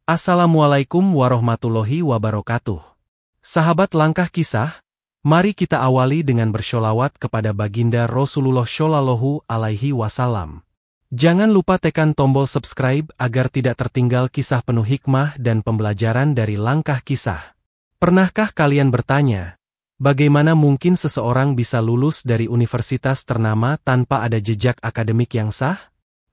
Assalamualaikum warahmatullahi wabarakatuh. Sahabat Langkah Kisah, mari kita awali dengan bersholawat kepada baginda Rasulullah Shallallahu Alaihi Wasallam. Jangan lupa tekan tombol subscribe agar tidak tertinggal kisah penuh hikmah dan pembelajaran dari Langkah Kisah. Pernahkah kalian bertanya, bagaimana mungkin seseorang bisa lulus dari universitas ternama tanpa ada jejak akademik yang sah?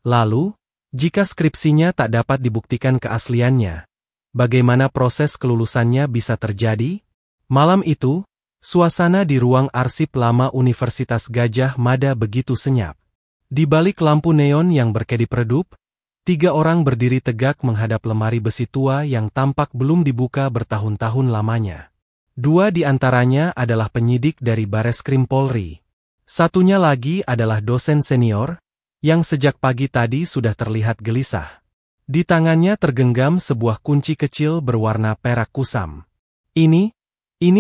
Lalu, jika skripsinya tak dapat dibuktikan keasliannya, bagaimana proses kelulusannya bisa terjadi? Malam itu, suasana di ruang arsip lama Universitas Gadjah Mada begitu senyap. Di balik lampu neon yang berkedip redup, 3 orang berdiri tegak menghadap lemari besi tua yang tampak belum dibuka bertahun-tahun lamanya. 2 di antaranya adalah penyidik dari Bareskrim Polri. Satunya lagi adalah dosen senior, yang sejak pagi tadi sudah terlihat gelisah. Di tangannya tergenggam sebuah kunci kecil berwarna perak kusam. Ini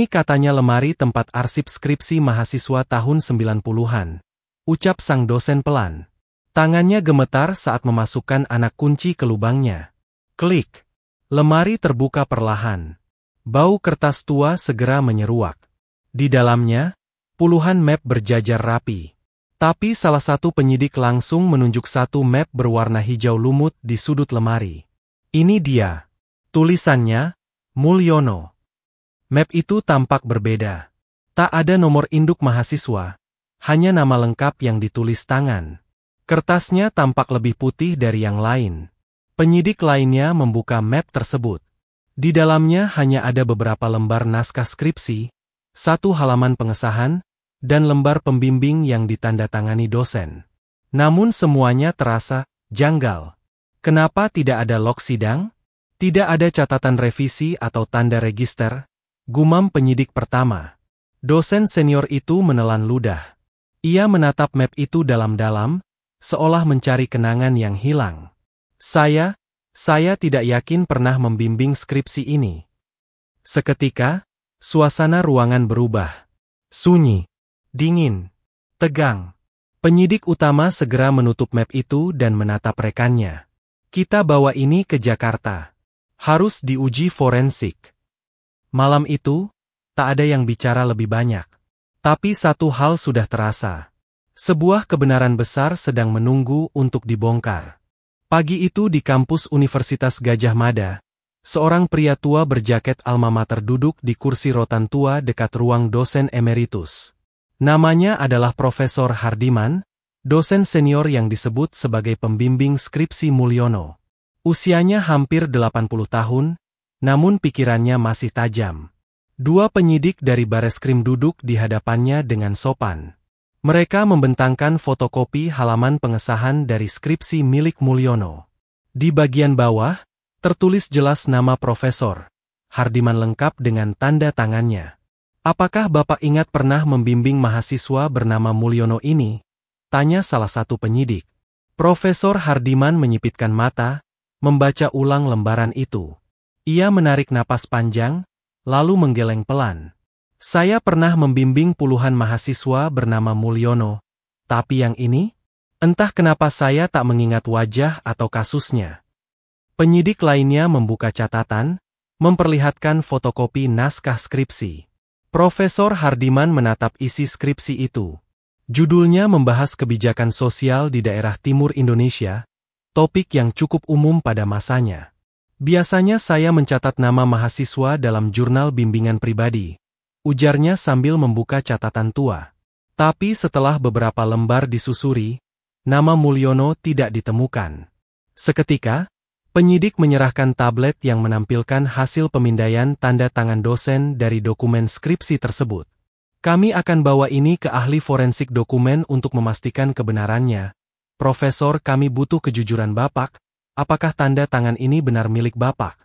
katanya lemari tempat arsip skripsi mahasiswa tahun 90-an. Ucap sang dosen pelan. Tangannya gemetar saat memasukkan anak kunci ke lubangnya. Klik. Lemari terbuka perlahan. Bau kertas tua segera menyeruak. Di dalamnya, puluhan map berjajar rapi. Tapi salah satu penyidik langsung menunjuk satu map berwarna hijau lumut di sudut lemari. Ini dia. Tulisannya, Mulyono. Map itu tampak berbeda. Tak ada nomor induk mahasiswa, hanya nama lengkap yang ditulis tangan. Kertasnya tampak lebih putih dari yang lain. Penyidik lainnya membuka map tersebut. Di dalamnya hanya ada beberapa lembar naskah skripsi, 1 halaman pengesahan, dan lembar pembimbing yang ditandatangani dosen. Namun semuanya terasa janggal. Kenapa tidak ada log sidang? Tidak ada catatan revisi atau tanda register, gumam penyidik pertama. Dosen senior itu menelan ludah. Ia menatap map itu dalam-dalam, seolah mencari kenangan yang hilang. Saya tidak yakin pernah membimbing skripsi ini. Seketika, suasana ruangan berubah. Sunyi. Dingin, tegang. Penyidik utama segera menutup map itu dan menatap rekannya. Kita bawa ini ke Jakarta. Harus diuji forensik. Malam itu, tak ada yang bicara lebih banyak. Tapi satu hal sudah terasa. Sebuah kebenaran besar sedang menunggu untuk dibongkar. Pagi itu di kampus Universitas Gadjah Mada, seorang pria tua berjaket alma mater duduk di kursi rotan tua dekat ruang dosen emeritus. Namanya adalah Profesor Hardiman, dosen senior yang disebut sebagai pembimbing skripsi Mulyono. Usianya hampir 80 tahun, namun pikirannya masih tajam. 2 penyidik dari Bareskrim duduk di hadapannya dengan sopan. Mereka membentangkan fotokopi halaman pengesahan dari skripsi milik Mulyono. Di bagian bawah, tertulis jelas nama Profesor Hardiman lengkap dengan tanda tangannya. Apakah Bapak ingat pernah membimbing mahasiswa bernama Mulyono ini? Tanya salah satu penyidik. Profesor Hardiman menyipitkan mata, membaca ulang lembaran itu. Ia menarik napas panjang, lalu menggeleng pelan. Saya pernah membimbing puluhan mahasiswa bernama Mulyono, tapi yang ini? Entah kenapa saya tak mengingat wajah atau kasusnya. Penyidik lainnya membuka catatan, memperlihatkan fotokopi naskah skripsi. Profesor Hardiman menatap isi skripsi itu. Judulnya membahas kebijakan sosial di daerah timur Indonesia, topik yang cukup umum pada masanya. Biasanya saya mencatat nama mahasiswa dalam jurnal bimbingan pribadi, ujarnya sambil membuka catatan tua. Tapi setelah beberapa lembar disusuri, nama Mulyono tidak ditemukan. Seketika, penyidik menyerahkan tablet yang menampilkan hasil pemindaian tanda tangan dosen dari dokumen skripsi tersebut. Kami akan bawa ini ke ahli forensik dokumen untuk memastikan kebenarannya. Profesor, kami butuh kejujuran Bapak. Apakah tanda tangan ini benar milik Bapak?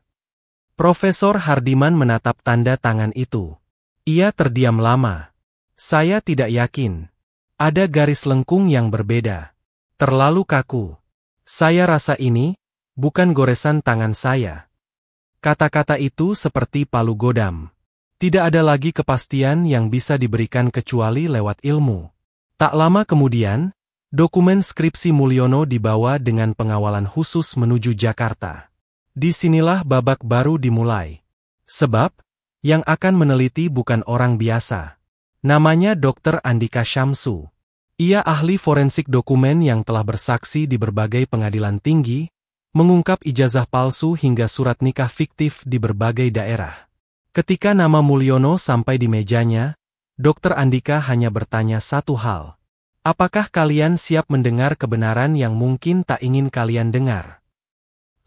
Profesor Hardiman menatap tanda tangan itu. Ia terdiam lama. Saya tidak yakin. Ada garis lengkung yang berbeda. Terlalu kaku. Saya rasa ini bukan goresan tangan saya. Kata-kata itu seperti palu godam. Tidak ada lagi kepastian yang bisa diberikan kecuali lewat ilmu. Tak lama kemudian, dokumen skripsi Mulyono dibawa dengan pengawalan khusus menuju Jakarta. Disinilah babak baru dimulai. Sebab, yang akan meneliti bukan orang biasa. Namanya Dr. Andika Syamsu. Ia ahli forensik dokumen yang telah bersaksi di berbagai pengadilan tinggi, mengungkap ijazah palsu hingga surat nikah fiktif di berbagai daerah. Ketika nama Mulyono sampai di mejanya, Dr. Andika hanya bertanya satu hal. Apakah kalian siap mendengar kebenaran yang mungkin tak ingin kalian dengar?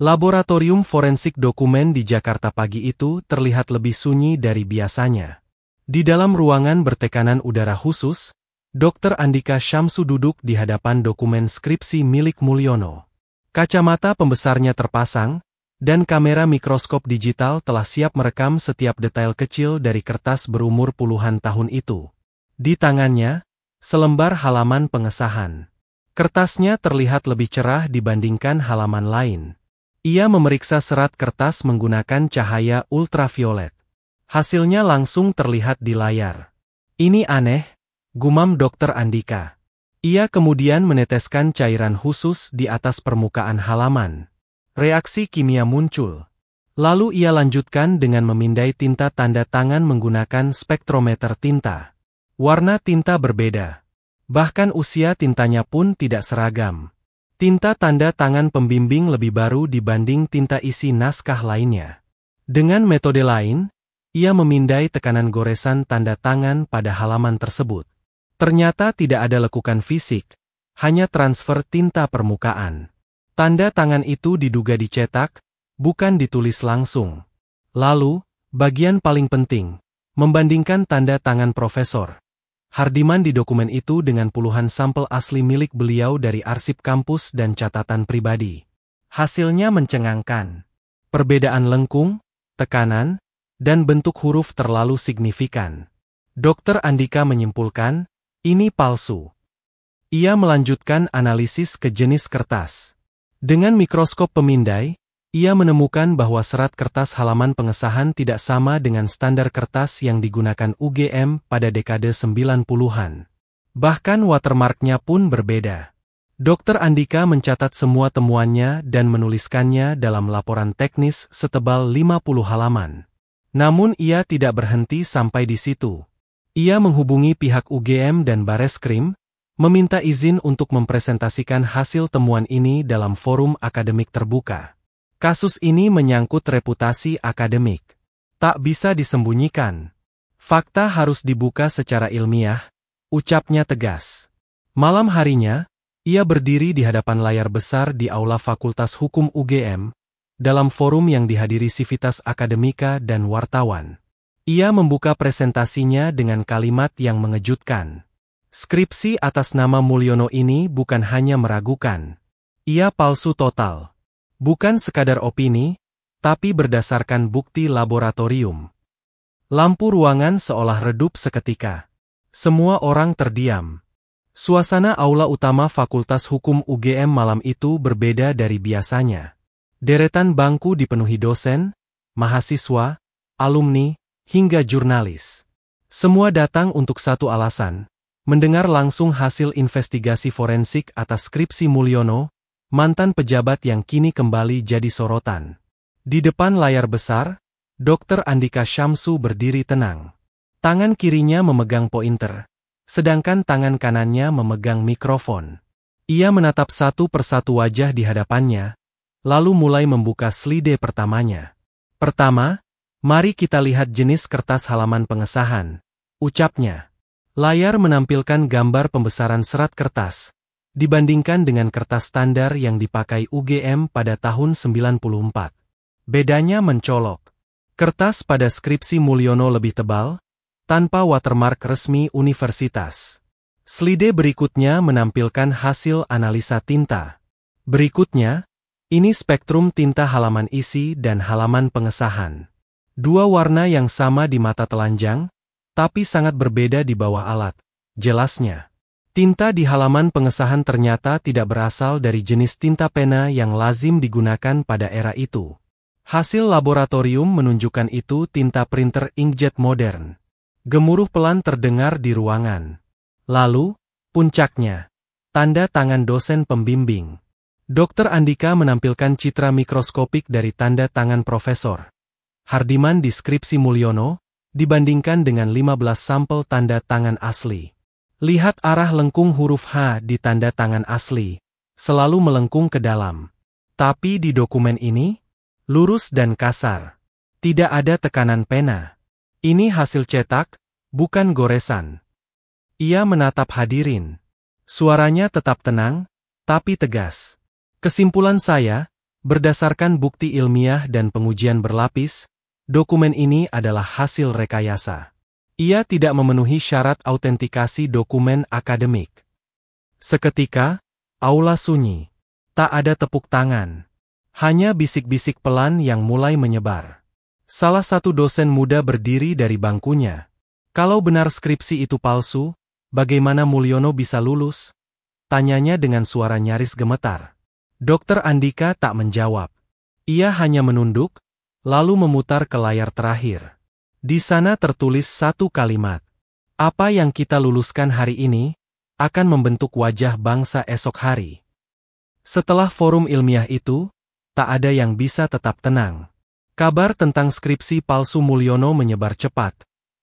Laboratorium forensik dokumen di Jakarta pagi itu terlihat lebih sunyi dari biasanya. Di dalam ruangan bertekanan udara khusus, Dr. Andika Syamsu duduk di hadapan dokumen skripsi milik Mulyono. Kacamata pembesarnya terpasang, dan kamera mikroskop digital telah siap merekam setiap detail kecil dari kertas berumur puluhan tahun itu. Di tangannya, selembar halaman pengesahan. Kertasnya terlihat lebih cerah dibandingkan halaman lain. Ia memeriksa serat kertas menggunakan cahaya ultraviolet. Hasilnya langsung terlihat di layar. Ini aneh, gumam Dr. Andika. Ia kemudian meneteskan cairan khusus di atas permukaan halaman. Reaksi kimia muncul. Lalu ia lanjutkan dengan memindai tinta tanda tangan menggunakan spektrometer tinta. Warna tinta berbeda. Bahkan usia tintanya pun tidak seragam. Tinta tanda tangan pembimbing lebih baru dibanding tinta isi naskah lainnya. Dengan metode lain, ia memindai tekanan goresan tanda tangan pada halaman tersebut. Ternyata tidak ada lekukan fisik, hanya transfer tinta permukaan. Tanda tangan itu diduga dicetak, bukan ditulis langsung. Lalu, bagian paling penting, membandingkan tanda tangan Profesor Hardiman di dokumen itu dengan puluhan sampel asli milik beliau dari arsip kampus dan catatan pribadi. Hasilnya mencengangkan. Perbedaan lengkung, tekanan, dan bentuk huruf terlalu signifikan. Dr. Andika menyimpulkan, ini palsu. Ia melanjutkan analisis ke jenis kertas. Dengan mikroskop pemindai, ia menemukan bahwa serat kertas halaman pengesahan tidak sama dengan standar kertas yang digunakan UGM pada dekade 90-an. Bahkan watermarknya pun berbeda. Dr. Andika mencatat semua temuannya dan menuliskannya dalam laporan teknis setebal 50 halaman. Namun ia tidak berhenti sampai di situ. Ia menghubungi pihak UGM dan Bareskrim, meminta izin untuk mempresentasikan hasil temuan ini dalam forum akademik terbuka. Kasus ini menyangkut reputasi akademik. Tak bisa disembunyikan. Fakta harus dibuka secara ilmiah, ucapnya tegas. Malam harinya, ia berdiri di hadapan layar besar di Aula Fakultas Hukum UGM, dalam forum yang dihadiri sivitas akademika dan wartawan. Ia membuka presentasinya dengan kalimat yang mengejutkan. Skripsi atas nama Mulyono ini bukan hanya meragukan. Ia palsu total. Bukan sekadar opini, tapi berdasarkan bukti laboratorium. Lampu ruangan seolah redup seketika. Semua orang terdiam. Suasana aula utama Fakultas Hukum UGM malam itu berbeda dari biasanya. Deretan bangku dipenuhi dosen, mahasiswa, alumni, hingga jurnalis. Semua datang untuk satu alasan, mendengar langsung hasil investigasi forensik atas skripsi Mulyono, mantan pejabat yang kini kembali jadi sorotan. Di depan layar besar, Dr. Andika Syamsu berdiri tenang. Tangan kirinya memegang pointer, sedangkan tangan kanannya memegang mikrofon. Ia menatap satu persatu wajah di hadapannya, lalu mulai membuka slide pertamanya. Pertama, mari kita lihat jenis kertas halaman pengesahan, ucapnya. Layar menampilkan gambar pembesaran serat kertas, dibandingkan dengan kertas standar yang dipakai UGM pada tahun 94. Bedanya mencolok. Kertas pada skripsi Mulyono lebih tebal, tanpa watermark resmi universitas. Slide berikutnya menampilkan hasil analisa tinta. Berikutnya, ini spektrum tinta halaman isi dan halaman pengesahan. Dua warna yang sama di mata telanjang, tapi sangat berbeda di bawah alat, jelasnya. Tinta di halaman pengesahan ternyata tidak berasal dari jenis tinta pena yang lazim digunakan pada era itu. Hasil laboratorium menunjukkan itu tinta printer inkjet modern. Gemuruh pelan terdengar di ruangan. Lalu, puncaknya, tanda tangan dosen pembimbing. Dr. Andika menampilkan citra mikroskopik dari tanda tangan Profesor Hardiman di skripsi Mulyono, dibandingkan dengan 15 sampel tanda tangan asli. Lihat arah lengkung huruf H di tanda tangan asli, selalu melengkung ke dalam. Tapi di dokumen ini, lurus dan kasar. Tidak ada tekanan pena. Ini hasil cetak, bukan goresan. Ia menatap hadirin. Suaranya tetap tenang, tapi tegas. Kesimpulan saya, berdasarkan bukti ilmiah dan pengujian berlapis, dokumen ini adalah hasil rekayasa. Ia tidak memenuhi syarat autentikasi dokumen akademik. Seketika, aula sunyi. Tak ada tepuk tangan. Hanya bisik-bisik pelan yang mulai menyebar. Salah satu dosen muda berdiri dari bangkunya. Kalau benar skripsi itu palsu, bagaimana Mulyono bisa lulus? Tanyanya dengan suara nyaris gemetar. Dr. Andika tak menjawab. Ia hanya menunduk, lalu memutar ke layar terakhir. Di sana tertulis satu kalimat. Apa yang kita luluskan hari ini, akan membentuk wajah bangsa esok hari. Setelah forum ilmiah itu, tak ada yang bisa tetap tenang. Kabar tentang skripsi palsu Mulyono menyebar cepat,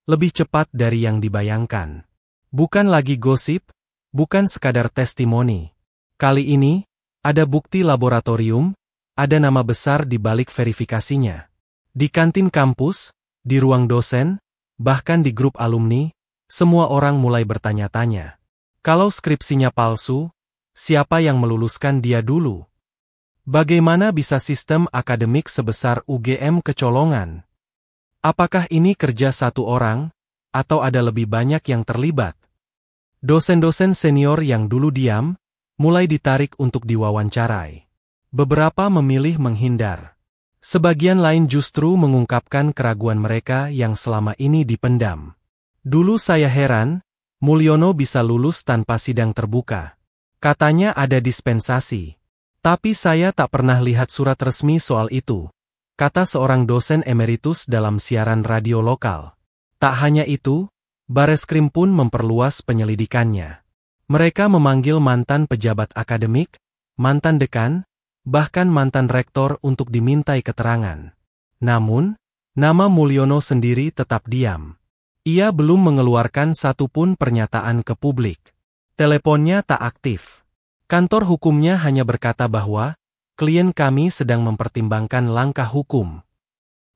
lebih cepat dari yang dibayangkan. Bukan lagi gosip, bukan sekadar testimoni. Kali ini, ada bukti laboratorium, ada nama besar di balik verifikasinya. Di kantin kampus, di ruang dosen, bahkan di grup alumni, semua orang mulai bertanya-tanya. Kalau skripsinya palsu, siapa yang meluluskan dia dulu? Bagaimana bisa sistem akademik sebesar UGM kecolongan? Apakah ini kerja satu orang, atau ada lebih banyak yang terlibat? Dosen-dosen senior yang dulu diam, mulai ditarik untuk diwawancarai. Beberapa memilih menghindar. Sebagian lain justru mengungkapkan keraguan mereka yang selama ini dipendam. Dulu saya heran, Mulyono bisa lulus tanpa sidang terbuka. Katanya ada dispensasi. Tapi saya tak pernah lihat surat resmi soal itu, kata seorang dosen emeritus dalam siaran radio lokal. Tak hanya itu, Bareskrim pun memperluas penyelidikannya. Mereka memanggil mantan pejabat akademik, mantan dekan, bahkan mantan rektor untuk dimintai keterangan. Namun, nama Mulyono sendiri tetap diam. Ia belum mengeluarkan satupun pernyataan ke publik. Teleponnya tak aktif. Kantor hukumnya hanya berkata bahwa klien kami sedang mempertimbangkan langkah hukum.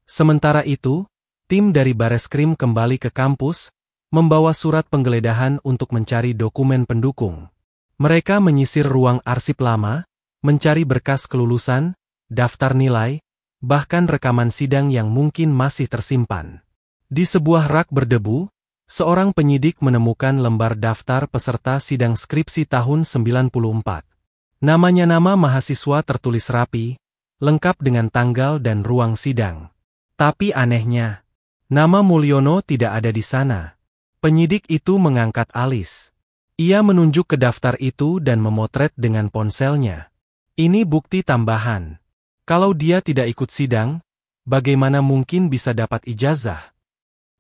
Sementara itu, tim dari Bareskrim kembali ke kampus, membawa surat penggeledahan untuk mencari dokumen pendukung. Mereka menyisir ruang arsip lama, mencari berkas kelulusan, daftar nilai, bahkan rekaman sidang yang mungkin masih tersimpan. Di sebuah rak berdebu, seorang penyidik menemukan lembar daftar peserta sidang skripsi tahun 94. Namanya nama mahasiswa tertulis rapi, lengkap dengan tanggal dan ruang sidang. Tapi anehnya, nama Mulyono tidak ada di sana. Penyidik itu mengangkat alis. Ia menunjuk ke daftar itu dan memotret dengan ponselnya. Ini bukti tambahan. Kalau dia tidak ikut sidang, bagaimana mungkin bisa dapat ijazah?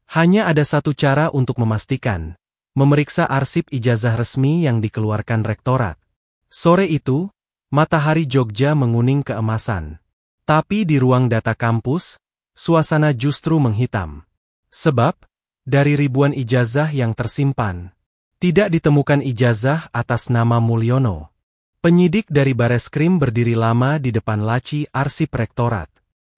Hanya ada satu cara untuk memastikan, memeriksa arsip ijazah resmi yang dikeluarkan rektorat. Sore itu, matahari Jogja menguning keemasan. Tapi di ruang data kampus, suasana justru menghitam. Sebab, dari ribuan ijazah yang tersimpan, tidak ditemukan ijazah atas nama Mulyono. Penyidik dari Bareskrim berdiri lama di depan laci arsip rektorat.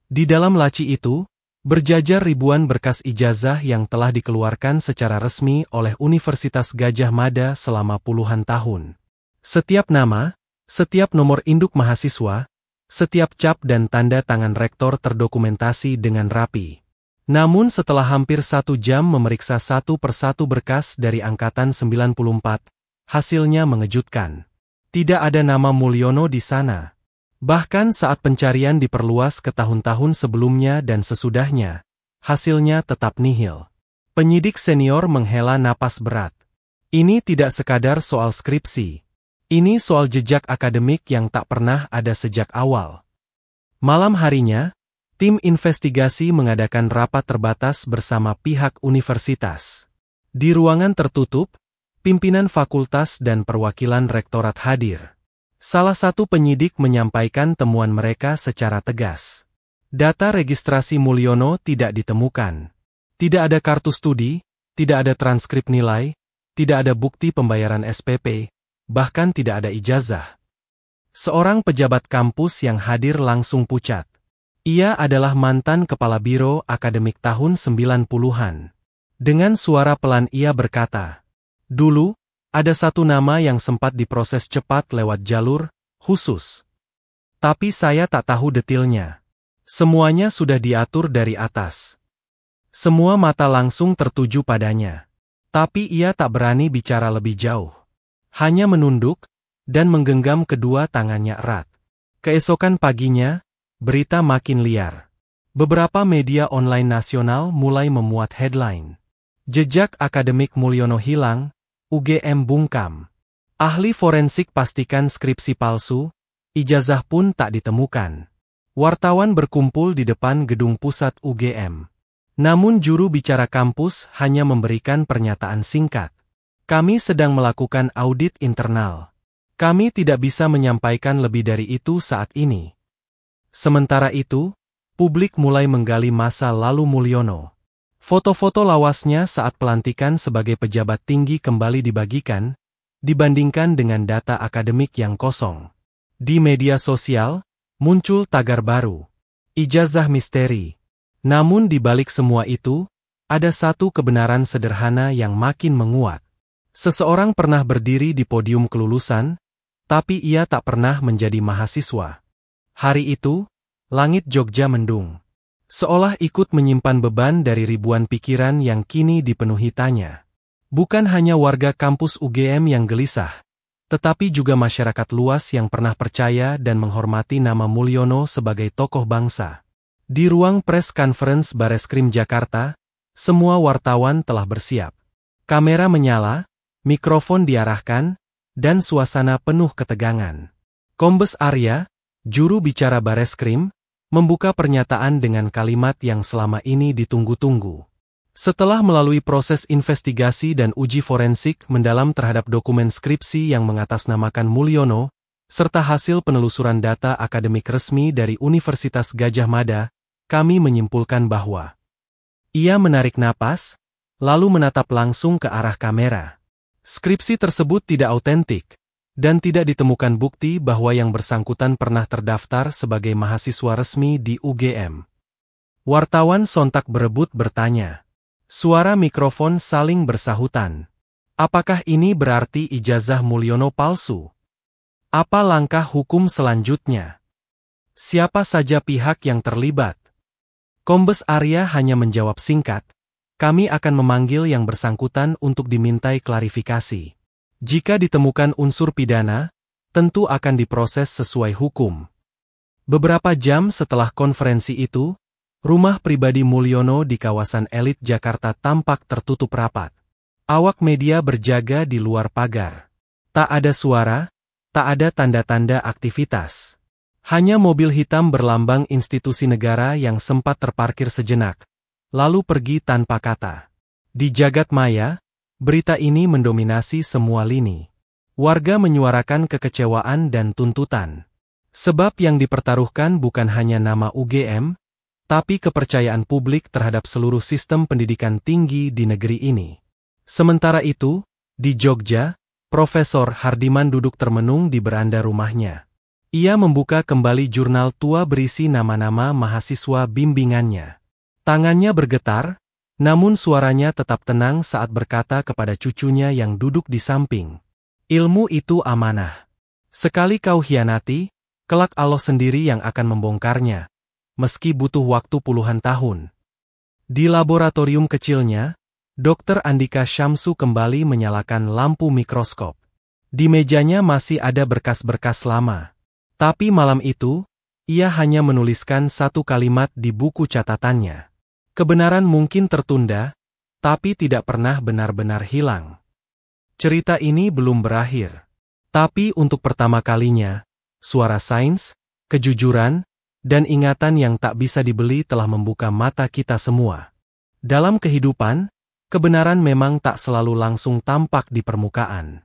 Di dalam laci itu, berjajar ribuan berkas ijazah yang telah dikeluarkan secara resmi oleh Universitas Gadjah Mada selama puluhan tahun. Setiap nama, setiap nomor induk mahasiswa, setiap cap dan tanda tangan rektor terdokumentasi dengan rapi. Namun setelah hampir 1 jam memeriksa satu persatu berkas dari angkatan 94, hasilnya mengejutkan. Tidak ada nama Mulyono di sana. Bahkan saat pencarian diperluas ke tahun-tahun sebelumnya dan sesudahnya, hasilnya tetap nihil. Penyidik senior menghela napas berat. Ini tidak sekadar soal skripsi. Ini soal jejak akademik yang tak pernah ada sejak awal. Malam harinya, tim investigasi mengadakan rapat terbatas bersama pihak universitas. Di ruangan tertutup, pimpinan fakultas dan perwakilan rektorat hadir. Salah satu penyidik menyampaikan temuan mereka secara tegas. Data registrasi Mulyono tidak ditemukan. Tidak ada kartu studi, tidak ada transkrip nilai, tidak ada bukti pembayaran SPP, bahkan tidak ada ijazah. Seorang pejabat kampus yang hadir langsung pucat. Ia adalah mantan kepala biro akademik tahun 90-an. Dengan suara pelan ia berkata, "Dulu, ada satu nama yang sempat diproses cepat lewat jalur khusus. Tapi saya tak tahu detailnya. Semuanya sudah diatur dari atas." Semua mata langsung tertuju padanya. Tapi ia tak berani bicara lebih jauh. Hanya menunduk dan menggenggam kedua tangannya erat. Keesokan paginya, berita makin liar. Beberapa media online nasional mulai memuat headline. Jejak akademik Mulyono hilang, UGM bungkam. Ahli forensik pastikan skripsi palsu, ijazah pun tak ditemukan. Wartawan berkumpul di depan gedung pusat UGM. Namun juru bicara kampus hanya memberikan pernyataan singkat. "Kami sedang melakukan audit internal. Kami tidak bisa menyampaikan lebih dari itu saat ini." Sementara itu, publik mulai menggali masa lalu Mulyono. Foto-foto lawasnya saat pelantikan sebagai pejabat tinggi kembali dibagikan, dibandingkan dengan data akademik yang kosong. Di media sosial, muncul tagar baru. Ijazah misteri. Namun di balik semua itu, ada satu kebenaran sederhana yang makin menguat. Seseorang pernah berdiri di podium kelulusan, tapi ia tak pernah menjadi mahasiswa. Hari itu, langit Jogja mendung. Seolah ikut menyimpan beban dari ribuan pikiran yang kini dipenuhi tanya. Bukan hanya warga kampus UGM yang gelisah, tetapi juga masyarakat luas yang pernah percaya dan menghormati nama Mulyono sebagai tokoh bangsa. Di ruang press conference Bareskrim Jakarta, semua wartawan telah bersiap. Kamera menyala, mikrofon diarahkan, dan suasana penuh ketegangan. Kombes Arya, juru bicara Bareskrim, membuka pernyataan dengan kalimat yang selama ini ditunggu-tunggu. Setelah melalui proses investigasi dan uji forensik mendalam terhadap dokumen skripsi yang mengatasnamakan Mulyono, serta hasil penelusuran data akademik resmi dari Universitas Gadjah Mada, kami menyimpulkan bahwa ia menarik napas, lalu menatap langsung ke arah kamera. Skripsi tersebut tidak autentik, dan tidak ditemukan bukti bahwa yang bersangkutan pernah terdaftar sebagai mahasiswa resmi di UGM. Wartawan sontak berebut bertanya. Suara mikrofon saling bersahutan. Apakah ini berarti ijazah Mulyono palsu? Apa langkah hukum selanjutnya? Siapa saja pihak yang terlibat? Kombes Arya hanya menjawab singkat, "Kami akan memanggil yang bersangkutan untuk dimintai klarifikasi. Jika ditemukan unsur pidana, tentu akan diproses sesuai hukum." Beberapa jam setelah konferensi itu, rumah pribadi Mulyono di kawasan elit Jakarta tampak tertutup rapat. Awak media berjaga di luar pagar. Tak ada suara, tak ada tanda-tanda aktivitas. Hanya mobil hitam berlambang institusi negara yang sempat terparkir sejenak, lalu pergi tanpa kata. Di jagat maya, berita ini mendominasi semua lini. Warga menyuarakan kekecewaan dan tuntutan. Sebab yang dipertaruhkan bukan hanya nama UGM, tapi kepercayaan publik terhadap seluruh sistem pendidikan tinggi di negeri ini. Sementara itu, di Jogja, Profesor Hardiman duduk termenung di beranda rumahnya. Ia membuka kembali jurnal tua berisi nama-nama mahasiswa bimbingannya. Tangannya bergetar, namun suaranya tetap tenang saat berkata kepada cucunya yang duduk di samping. "Ilmu itu amanah. Sekali kau hianati, kelak Allah sendiri yang akan membongkarnya, meski butuh waktu puluhan tahun." Di laboratorium kecilnya, Dr. Andika Syamsu kembali menyalakan lampu mikroskop. Di mejanya masih ada berkas-berkas lama. Tapi malam itu, ia hanya menuliskan satu kalimat di buku catatannya. Kebenaran mungkin tertunda, tapi tidak pernah benar-benar hilang. Cerita ini belum berakhir. Tapi untuk pertama kalinya, suara sains, kejujuran, dan ingatan yang tak bisa dibeli telah membuka mata kita semua. Dalam kehidupan, kebenaran memang tak selalu langsung tampak di permukaan.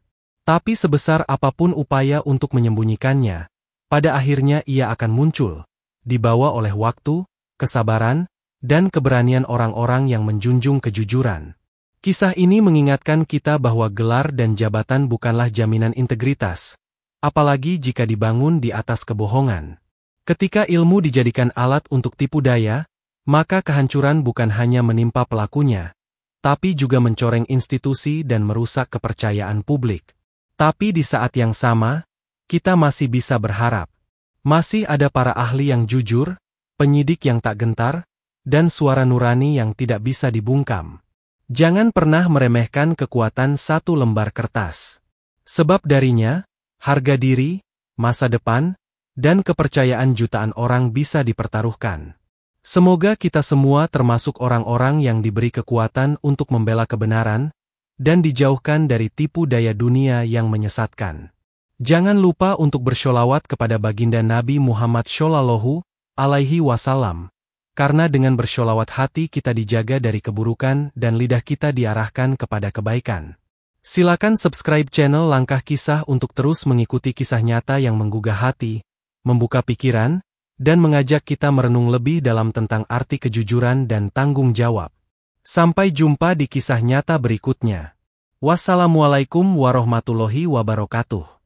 Tapi sebesar apapun upaya untuk menyembunyikannya, pada akhirnya ia akan muncul, dibawa oleh waktu, kesabaran, dan keberanian orang-orang yang menjunjung kejujuran. Kisah ini mengingatkan kita bahwa gelar dan jabatan bukanlah jaminan integritas, apalagi jika dibangun di atas kebohongan. Ketika ilmu dijadikan alat untuk tipu daya, maka kehancuran bukan hanya menimpa pelakunya, tapi juga mencoreng institusi dan merusak kepercayaan publik. Tapi di saat yang sama, kita masih bisa berharap. Masih ada para ahli yang jujur, penyidik yang tak gentar, dan suara nurani yang tidak bisa dibungkam. Jangan pernah meremehkan kekuatan satu lembar kertas. Sebab darinya, harga diri, masa depan, dan kepercayaan jutaan orang bisa dipertaruhkan. Semoga kita semua termasuk orang-orang yang diberi kekuatan untuk membela kebenaran, dan dijauhkan dari tipu daya dunia yang menyesatkan. Jangan lupa untuk bersholawat kepada baginda Nabi Muhammad Shallallahu Alaihi Wasallam, karena dengan bersholawat hati kita dijaga dari keburukan dan lidah kita diarahkan kepada kebaikan. Silakan subscribe channel Langkah Kisah untuk terus mengikuti kisah nyata yang menggugah hati, membuka pikiran, dan mengajak kita merenung lebih dalam tentang arti kejujuran dan tanggung jawab. Sampai jumpa di kisah nyata berikutnya. Wassalamualaikum warahmatullahi wabarakatuh.